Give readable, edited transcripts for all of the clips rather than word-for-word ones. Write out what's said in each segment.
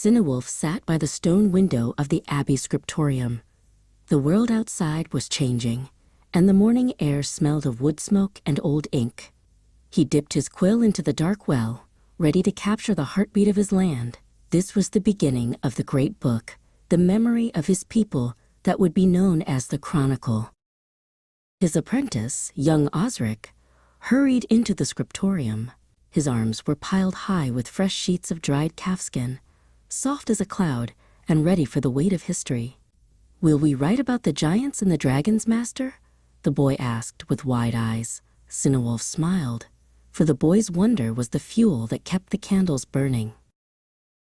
Cynewulf sat by the stone window of the abbey scriptorium. The world outside was changing, and the morning air smelled of wood smoke and old ink. He dipped his quill into the dark well, ready to capture the heartbeat of his land. This was the beginning of the great book, the memory of his people that would be known as the Chronicle. His apprentice, young Osric, hurried into the scriptorium. His arms were piled high with fresh sheets of dried calfskin, soft as a cloud and ready for the weight of history. "Will we write about the giants and the dragons, master?" the boy asked with wide eyes. Cynewulf smiled, for the boy's wonder was the fuel that kept the candles burning.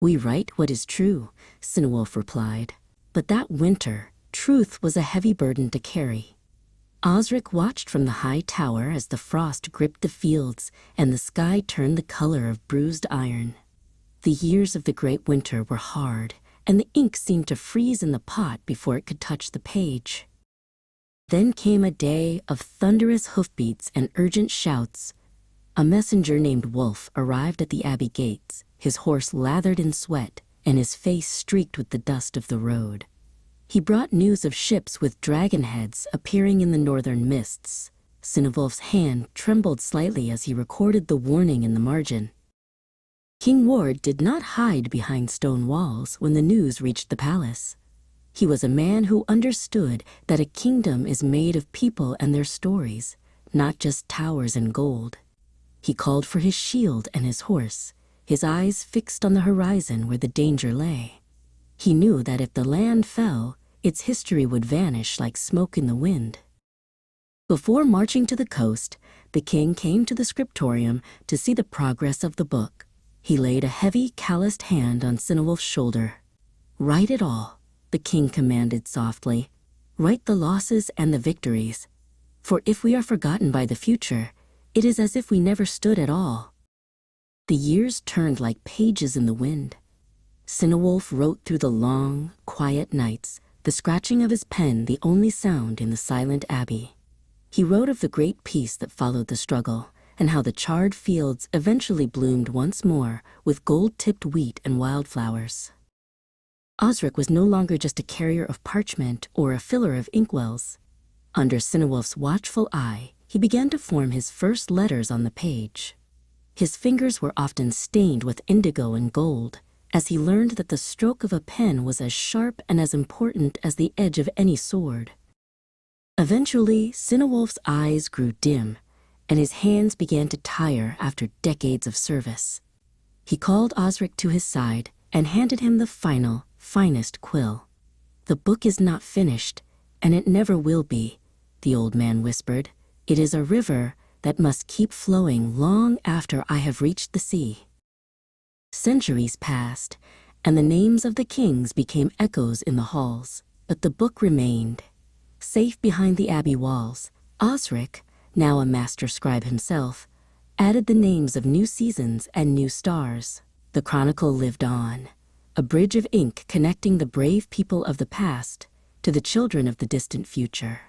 "We write what is true," Cynewulf replied. But that winter, truth was a heavy burden to carry. Osric watched from the high tower as the frost gripped the fields and the sky turned the color of bruised iron. The years of the great winter were hard, and the ink seemed to freeze in the pot before it could touch the page. Then came a day of thunderous hoofbeats and urgent shouts. A messenger named Wolf arrived at the abbey gates, his horse lathered in sweat and his face streaked with the dust of the road. He brought news of ships with dragon heads appearing in the northern mists. Cynewulf's hand trembled slightly as he recorded the warning in the margin. King Ward did not hide behind stone walls when the news reached the palace. He was a man who understood that a kingdom is made of people and their stories, not just towers and gold. He called for his shield and his horse, his eyes fixed on the horizon where the danger lay. He knew that if the land fell, its history would vanish like smoke in the wind. Before marching to the coast, the king came to the scriptorium to see the progress of the book. He laid a heavy, calloused hand on Cynewulf's shoulder. "Write it all," the king commanded softly. "Write the losses and the victories. For if we are forgotten by the future, it is as if we never stood at all." The years turned like pages in the wind. Cynewulf wrote through the long, quiet nights, the scratching of his pen the only sound in the silent abbey. He wrote of the great peace that followed the struggle, and how the charred fields eventually bloomed once more with gold-tipped wheat and wildflowers. Osric was no longer just a carrier of parchment or a filler of inkwells. Under Cynewulf's watchful eye, he began to form his first letters on the page. His fingers were often stained with indigo and gold, as he learned that the stroke of a pen was as sharp and as important as the edge of any sword. Eventually, Cynewulf's eyes grew dim, and his hands began to tire after decades of service. He called Osric to his side and handed him the final, finest quill. "The book is not finished, and it never will be," the old man whispered. "It is a river that must keep flowing long after I have reached the sea." Centuries passed, and the names of the kings became echoes in the halls, but the book remained. Safe behind the abbey walls, Osric, now a master scribe himself, added the names of new seasons and new stars. The chronicle lived on, a bridge of ink connecting the brave people of the past to the children of the distant future.